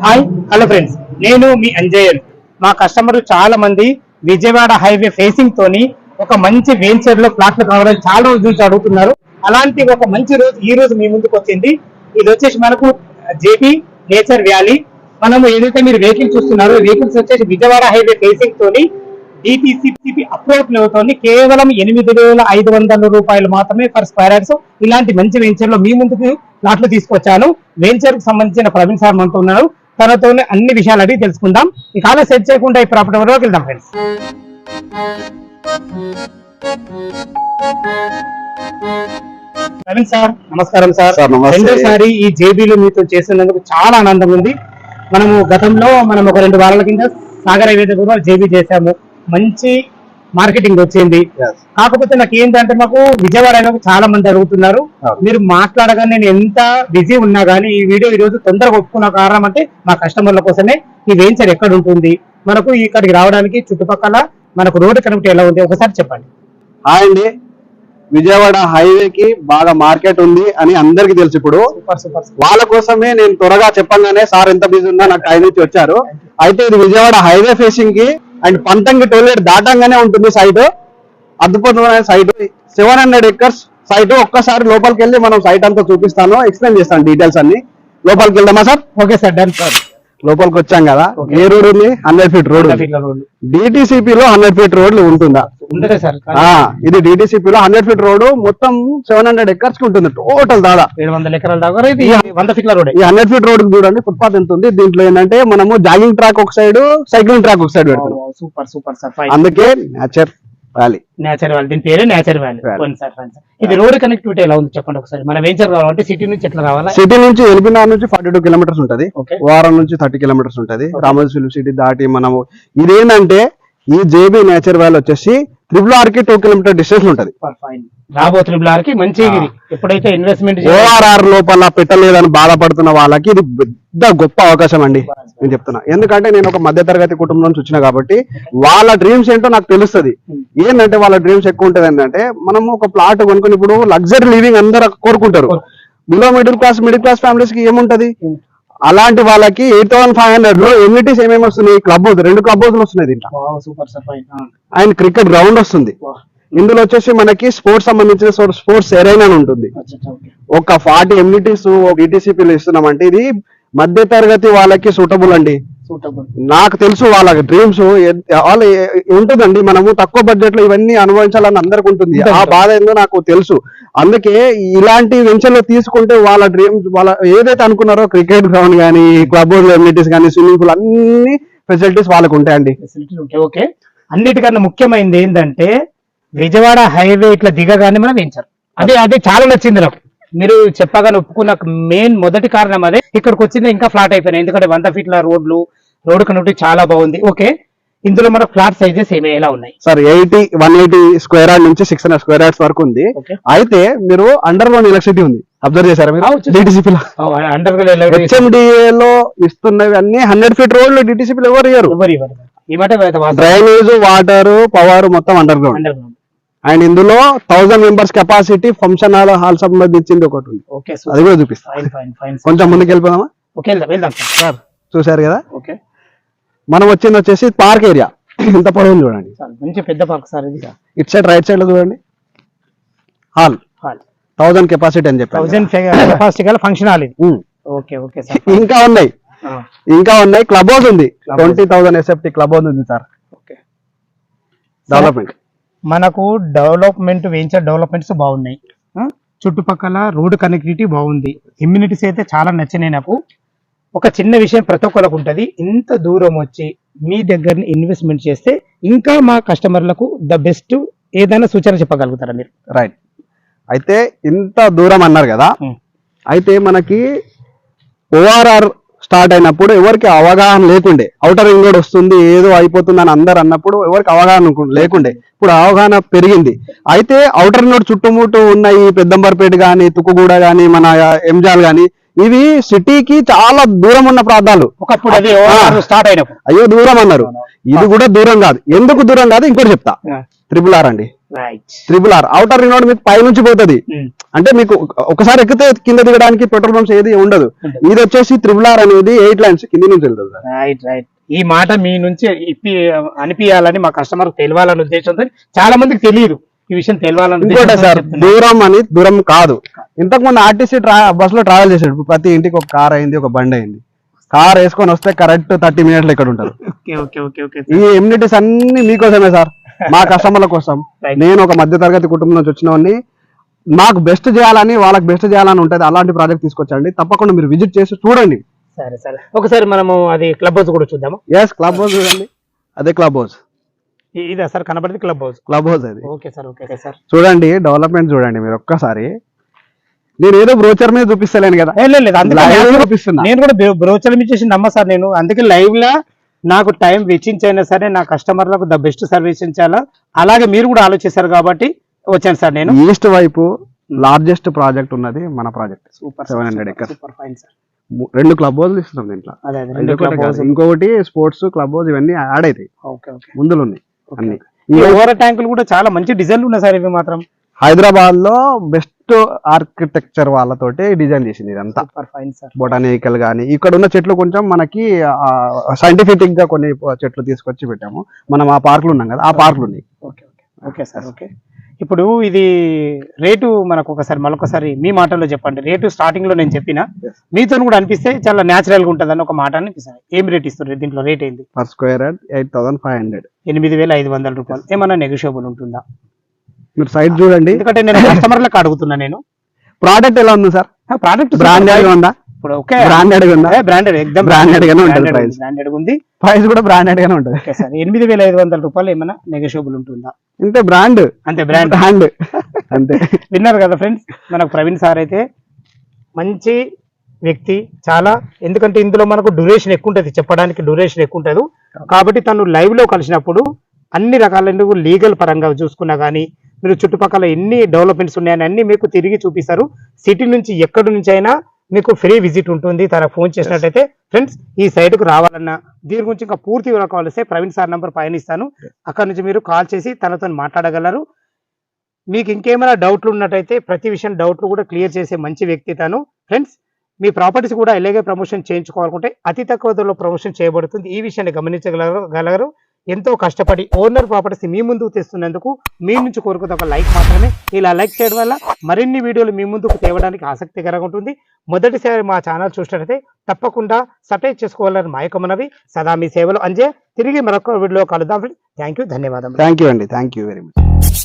Hi hello friends, నేను మీ అంజయ్యన్. మా customer చాలా మంది విజయవాడ హైవే ఫేసింగ్ తోని ఒక మంచి వెంచర్ లో ప్లాట్లు కావాలని చాలా రోజుల నుంచి అడుగుతున్నారు. అలాంటి ఒక మంచి రోజు ఈ రోజు మీ ముందుకు వచ్చింది. ఇది వచ్చేసి మనకు జేబీ నేచర్ వ్యాలీ. మనము ఏదైతే మీరు వెహికల్ చూస్తున్నారో వెహికల్స్ వచ్చేసి విజయవాడ హైవే ఫేసింగ్ తోని డిటిసిపి అప్రూవ్ అవుతుంది. కేవలం 8,500 రూపాయలు మాత్రమే పర్ స్క్వేర్ యార్డ్స్. ఇలాంటి మంచి వెంచర్ లో మీ ముందుకు ప్లాట్లు తీసుకొచ్చాను. వెంచర్ కు సంబంధించిన ప్రవీణ్ సార్ మనతో ఉన్నారు. తనతో అన్ని విషయాలు అడిగి తెలుసుకుందాం. ఇక అలా సెట్ చేయకుండా ఈ ప్రాపర్టీ వరకు వెళ్దాం ఫ్రెండ్స్. ప్రవీణ్ సార్ నమస్కారం సార్. రెండోసారి ఈ జేబీలో మీతో చేసినందుకు చాలా ఆనందం ఉంది. మనము గతంలో ఒక 2 వారాల కింద సాగర్ హైవే దగ్గర జేబీ చేశాము. మంచి మార్కెటింగ్ వచ్చింది. కాకపోతే నాకు ఏంటంటే మాకు విజయవాడలో చాలా మంది అడుగుతున్నారు. మీరు మాట్లాడగానే నేను ఎంత బిజీ ఉన్నా గానీ ఈ వీడియో ఈ రోజు తొందరగా ఒప్పుకున్న కారణం అంటే మా కస్టమర్ల కోసమే. ఈ వెంచర్ ఎక్కడ ఉంటుంది, మనకు ఇక్కడికి రావడానికి చుట్టుపక్కల మనకు రోడ్డు కనెక్ట్ ఎలా ఉంది ఒకసారి చెప్పండి. హాయ్ అండి, విజయవాడ హైవేకి బాగా మార్కెట్ ఉంది అని అందరికి తెలుసు. ఇప్పుడు వాళ్ళ కోసమే నేను త్వరగా చెప్పంగానే సార్ ఎంత బిజీ ఉన్నా నాకు టైం నుంచి వచ్చారు. అయితే ఇది విజయవాడ హైవే ఫేసింగ్ కి అండ్ పంతంగి టోల్గేట్ దాటంగానే ఉంటుంది సైట్. అద్భుతమైన సైట్, 700 acres సైట్. ఒక్కసారి లోపలికి వెళ్ళి మనం సైట్ అంతా చూపిస్తాను, ఎక్స్ప్లెయిన్ చేస్తాను డీటెయిల్స్ అన్ని. లోపలికి వెళ్దామా sir? Okay sir, done sir. లోపలికి వచ్చాం కదా, ఏ రోడ్ ఉంది? 100 feet రోడ్. డిటిసిపి లో 100 feet రోడ్లు ఉంటుందా? ఇది డిటిసిపి లో 100 feet రోడ్ మొత్తం 700 acres కి ఉంటుంది టోటల్. దాదా 700 ఎకరాల దాకా ఈ 100 feet రోడ్. ఈ 100 feet రోడ్ చూడండి, ఫుట్పాత్ ఎంత ఉంది. దీంట్లో ఏంటంటే మనము జాగింగ్ ట్రాక్ ఒక సైడ్, సైక్లింగ్ ట్రాక్ ఒక సైడ్ పెడతాం. Super super sir. అందుకే నేచర్ వ్యాలీ. నేచర్ వ్యాలీ, దీని పేరే నేచర్ వ్యాలీ. ఇది రోడ్ కనెక్టివిటీ ఎలా ఉంది చెప్పండి ఒకసారి. మన వెంచర్ కావాలంటే సిటీ నుంచి ఎట్లా రావాలా? సిటీ నుంచి ఎల్బీనగర్ నుంచి 42 kilometers ఉంటది, వారం నుంచి 30 kilometers ఉంటది. రామోజీ ఫిల్మ్ సిటీ దాటి మనము ఇదేంటంటే ఈ జేబీ నేచర్ వ్యాలీ వచ్చేసి RRR కి 2 kilometer డిస్టెన్స్ ఉంటది. రాబో RRR కి మంచి ఎప్పుడైతే ఇన్వెస్ట్మెంట్ ORR లోపల పెట్టలేదని బాధపడుతున్న వాళ్ళకి ఇది పెద్ద గొప్ప అవకాశం అండి నేను చెప్తున్నా. ఎందుకంటే నేను ఒక మధ్యతరగతి కుటుంబం నుంచి వచ్చినా కాబట్టి వాళ్ళ డ్రీమ్స్ ఏంటో నాకు తెలుస్తుంది. ఏంటంటే వాళ్ళ డ్రీమ్స్ ఎక్కువ ఉంటది ఏంటంటే మనము ఒక ప్లాట్ కొనుక్కొని ఇప్పుడు లగ్జరీ లివింగ్ అందరూ కోరుకుంటారు. బిలో మిడిల్ క్లాస్ ఫ్యామిలీస్ కి ఏముంటది, అలాంటి వాళ్ళకి 8,500 లో ఎమ్యూనిటీస్ ఏమేమి వస్తున్నాయి? క్లబ్ హౌస్, 2 club houses వస్తున్నాయి దీంట్లో. అండ్ క్రికెట్ గ్రౌండ్ వస్తుంది. ఇందులో వచ్చేసి మనకి స్పోర్ట్స్ సంబంధించిన స్పోర్ట్స్ ఎరైనా ఉంటుంది. ఒక 40 ఎమ్యూనిటీస్ డిటిసిపిలు ఇస్తున్నామంటే ఇది మధ్య తరగతి వాళ్ళకి సూటబుల్ అండి. నాకు తెలుసు వాళ్ళ డ్రీమ్స్ వాళ్ళు ఉంటుందండి. మనము తక్కువ బడ్జెట్ లో ఇవన్నీ అనుభవించాలని అందరికి ఉంటుంది. ఆ బాధ ఏందో నాకు తెలుసు. అందుకే ఇలాంటి వెంచర్ లో తీసుకుంటే వాళ్ళ డ్రీమ్స్, వాళ్ళ ఏదైతే అనుకున్నారో క్రికెట్ గ్రౌండ్ కానీ, క్లబ్ హౌస్ ఎమ్యూనిటీస్ కానీ, స్విమ్మింగ్ పూల్ అన్ని ఫెసిలిటీస్ వాళ్ళకు ఉంటాయండి. ఓకే, అన్నిటికన్నా ముఖ్యమైనది ఏంటంటే విజయవాడ హైవే ఇట్లా దిగగానే మనం వెంచర్ అదే చాలా నచ్చింది నాకు. మీరు చెప్పగానే ఒప్పుకున్న మెయిన్ మొదటి కారణం అదే. ఇక్కడికి వచ్చింది ఇంకా ఫ్లాట్ అయిపోయినాయి, ఎందుకంటే 100 feet రోడ్ కనెక్టివిటీ చాలా బాగుంది. ఓకే, ఇందులో మన ఫ్లాట్ సైజెస్ ఎలా ఉన్నాయి సార్? 180 square yard నుంచి 600 square yards వరకు ఉంది. అయితే మీరు అండర్ గ్రౌండ్ ఎలక్ట్రిసిటీ ఉంది, అబ్జర్వ్ చేశారా మీరు? డిటిసిపి HMDA లో ఇస్తున్నవి అన్ని 100 feet రోడ్లు డిటిసిపి ఎవరు ఇయ్యరు. డ్రైనేజ్, వాటర్, పవర్ మొత్తం అండర్ గ్రౌండ్. అండ్ ఇందులో 1000 members కెపాసిటీ ఫంక్షన్ హాల్ సంబంధించింది ఒకటి ఉంది. అది కూడా చూపిస్తాను. కొంచెం ముందుకు వెళ్ళిపోదామా సార్? చూసారు కదా, మనం వచ్చేసి పార్క్ ఏరియా. ఇంత పొడవు చూడండి, మంచి పెద్ద park sir. It side right side లో చూడండి, హాల్ 1000 కెపాసిటీ అని చెప్పి 1000 కెపాసిటీ గల ఫంక్షన్ హాల్. ఇంకా ఉన్నాయి. క్లబ్ హౌస్ ఉంది, 20,000 SFT క్లబ్ హౌస్ ఉంది సార్. డెవలప్మెంట్ మనకు వెంచర్ డెవలప్మెంట్స్ బాగున్నాయి. చుట్టుపక్కల రోడ్ కనెక్టివిటీ బాగుంది. ఇమ్యూనిటీస్ అయితే చాలా నచ్చినాయి నాకు. ఒక చిన్న విషయం ప్రతి ఒక్కరికి ఉంటుంది, ఇంత దూరం వచ్చి మీ దగ్గర ఇన్వెస్ట్మెంట్ చేస్తే ఇంకా మా కస్టమర్లకు ద బెస్ట్ ఏదైనా సూచన చెప్పగలుగుతారా మీరు? రైట్. అయితే ఇంత దూరం అన్నారు కదా, అయితే మనకి ORR స్టార్ట్ అయినప్పుడు ఎవరికి అవగాహన లేకుండే, ఔటర్ రింగ్ రోడ్ వస్తుంది ఏదో అయిపోతుంది అని అందరు అన్నప్పుడు ఎవరికి అవగాహన లేకుండే. ఇప్పుడు అవగాహన పెరిగింది. అయితే ఔటర్ రింగ్ రోడ్ చుట్టుముట్టు ఉన్న ఈ పెద్దంబర్పేట గానీ, తుక్కుగూడ గానీ, మన ఎంజాల్ గానీ, ఇవి సిటీకి చాలా దూరం ఉన్న ప్రాంతాలు. ఒకప్పుడు స్టార్ట్ అయినప్పుడు అయ్యో దూరం అన్నారు. ఇది కూడా దూరం కాదు. ఎందుకు దూరం కాదు ఇంకోటి చెప్తా. RRR అండి. Right. RRR outer ring road మీకు పై నుంచి పోతుంది. అంటే మీకు ఒకసారి ఎక్కితే కింద దిగడానికి పెట్రోల్ పంప్స్ ఏది ఉండదు. ఇది వచ్చేసి RRR అనేది 8 లైన్స్ కింద నుంచి వెళ్తుంది సార్. Right right. ఈ మాట మీ నుంచి అనిపించాలని మా కస్టమర్ తెలియాలనే ఉద్దేశంతో చాలా మందికి తెలియదు ఈ విషయం తెలియాలని. ఇంకోటే సార్, దూరం కాదు. ఇంతకు ముందు ఆర్టీసీ బస్ లో ట్రావెల్ చేసాడు, ప్రతి ఇంటికి ఒక కార్ అయింది, ఒక బండి అయింది. కార్ వేసుకొని వస్తే కరెక్ట్ 30 మినిట్లు ఇక్కడ ఉంటారు. ఈ ఎమ్యూనిటీస్ అన్ని మీకోసమే సార్, మా కస్టమర్ల కోసం. నేను ఒక మధ్య తరగతి కుటుంబం నుంచి వచ్చినవన్నీ నాకు బెస్ట్ చేయాలని, వాళ్ళకి బెస్ట్ చేయాలని ఉంటుంది. అలాంటి ప్రాజెక్ట్ తీసుకొచ్చండి, తప్పకుండా మీరు విజిట్ చేసి చూడండి. సరే సరే, ఒకసారి మనము అది క్లబ్ హౌస్ కూడా చూద్దాము. ఎస్, క్లబ్ హౌస్ చూడండి, అదే క్లబ్ హౌస్. ఇదే సార్ కనబడింది క్లబ్ హౌస్. క్లబ్ హౌస్ అది. Okay sir, okay sir. చూడండి, డెవలప్మెంట్ చూడండి మీరు ఒక్కసారి. నేను ఏదో బ్రోచర్ మీద చూపిస్తలేను కదా, చూపిస్తున్నా. నేను కూడా బ్రోచర్ మీద చేసి నమ్మ సార్. నేను అందుకే లైవ్ లా నాకు టైం వెచ్చించైనా సరే నా కస్టమర్లకు ద బెస్ట్ సర్వీస్ ఇచ్చాలా, అలాగే మీరు కూడా ఆలోచిస్తారు కాబట్టి వచ్చాను సార్. నేను ఈస్ట్ వైపు లార్జెస్ట్ ప్రాజెక్ట్ ఉన్నది మన project. Super 700 acres. Super fine sir. 2 club house ఇస్తున్నాం దీంట్లో. ఇంకొకటి స్పోర్ట్స్ క్లబ్ హౌస్, ఇవన్నీ యాడ్ అవుతాయి. ముందులు ఉన్నాయి అన్ని. ఈ ఓవర్ ట్యాంకులు కూడా చాలా మంచి డిజైన్లు ఉన్నాయి సార్. ఇవి మాత్రం హైదరాబాద్ లో బెస్ట్ ఆర్కిటెక్చర్ వాళ్ళతోటి డిజైన్ చేసింది ఇదంతా. బొటానికల్ గానీ, ఇక్కడ ఉన్న చెట్లు కొంచెం మనకి సైంటిఫిక్ గా కొన్ని చెట్లు తీసుకొచ్చి పెట్టాము. మనం ఆ పార్కులు ఉన్నాం కదా, ఆ పార్కులు ఉన్నాయి. Okay sir, okay. ఇప్పుడు ఇది రేటు మనకు ఒకసారి మరొకసారి మీ మాటల్లో చెప్పండి. రేటు స్టార్టింగ్ లో నేను చెప్పిన మీతో కూడా అనిపిస్తే చాలా న్యాచురల్ గా ఉంటుంది అని ఒక మాట అనిపిస్తుంది. ఏం రేట్ ఇస్తారు దీంట్లో? రేట్ ఏంది? Per square yard 8,500. 8,500 రూపాయలు. ఏమన్నా నెగోషియబుల్ ఉంటుందా? మీరు సైట్ చూడండి, ఎందుకంటే నేను కస్టమర్లకు అడుగుతున్నా. నేను ప్రోడక్ట్ ఎలా ఉంది సార్? ప్రోడక్ట్ బ్రాండెడ్ ఉందా? ఇప్పుడు ఓకే, బ్రాండెడ్ ఉందా? బ్రాండెడ్, ఎక్దమ్ బ్రాండెడ్ గానే ఉంటుంది. బ్రాండెడ్ ఉంది, ప్రైస్ కూడా బ్రాండెడ్ గానే ఉంటుంది. Okay sir. 8,500 రూపాయలు ఏమైనా నెగోషియబుల్ ఉంటుందా? అంతే, బ్రాండ్ అంతే, బ్రాండ్ అంతే. విన్నారు కదా ఫ్రెండ్స్, మనకు ప్రవీణ్ సార్ అయితే మంచి వ్యక్తి చాలా. ఎందుకంటే ఇందులో మనకు డ్యూరేషన్ ఎక్కువ ఉంటుంది, చెప్పడానికి డ్యూరేషన్ ఎక్కువ ఉంటుంది. కాబట్టి తను లైవ్ లో కలిసినప్పుడు అన్ని రకాల లీగల్ పరంగా చూసుకున్నా కానీ, మీరు చుట్టుపక్కల ఎన్ని డెవలప్మెంట్స్ ఉన్నాయని అన్ని మీకు తిరిగి చూపిస్తారు. సిటీ నుంచి ఎక్కడి నుంచి అయినా మీకు ఫ్రీ విజిట్ ఉంటుంది. తనకు ఫోన్ చేసినట్టయితే ఫ్రెండ్స్ ఈ సైట్కు రావాలన్నా, దీని గురించి ఇంకా పూర్తి వివరాలు కావాల్సి ప్రవీణ్ సార్ నంబర్ పైన ఇస్తాను. అక్కడ నుంచి మీరు కాల్ చేసి తనతో మాట్లాడగలరు. మీకు ఇంకేమైనా డౌట్లు ఉన్నట్టయితే ప్రతి విషయం డౌట్లు కూడా క్లియర్ చేసే మంచి వ్యక్తి తను. ఫ్రెండ్స్, మీ ప్రాపర్టీస్ కూడా ఇలాగే ప్రమోషన్ చేయించుకోవాలనుకుంటే అతి తక్కువ ధరలో ప్రమోషన్ చేయబడుతుంది. ఈ విషయాన్ని గమనించగలరు. ఎంతో కష్టపడి ఓనర్ ప్రాపర్టీస్ మీ ముందుకు తెస్తున్నందుకు మీ నుంచి కోరుకున్న ఒక లైక్ మాత్రమే. ఇలా లైక్ చేయడం వల్ల మరిన్ని వీడియోలు మీ ముందుకు తేవడానికి ఆసక్తికరంగా ఉంటుంది. మొదటిసారి మా ఛానల్ చూసినట్లయితే తప్పకుండా సబ్స్క్రైబ్ చేసుకోవాలని మా యొక్క మనవి. సదా మీ సేవలు అంజే. తిరిగి మరొక వీడియోలో కలుద్దాం. థ్యాంక్ యూ, ధన్యవాదాలు. థ్యాంక్ యూ అండి, థ్యాంక్ యూ వెరీ మచ్.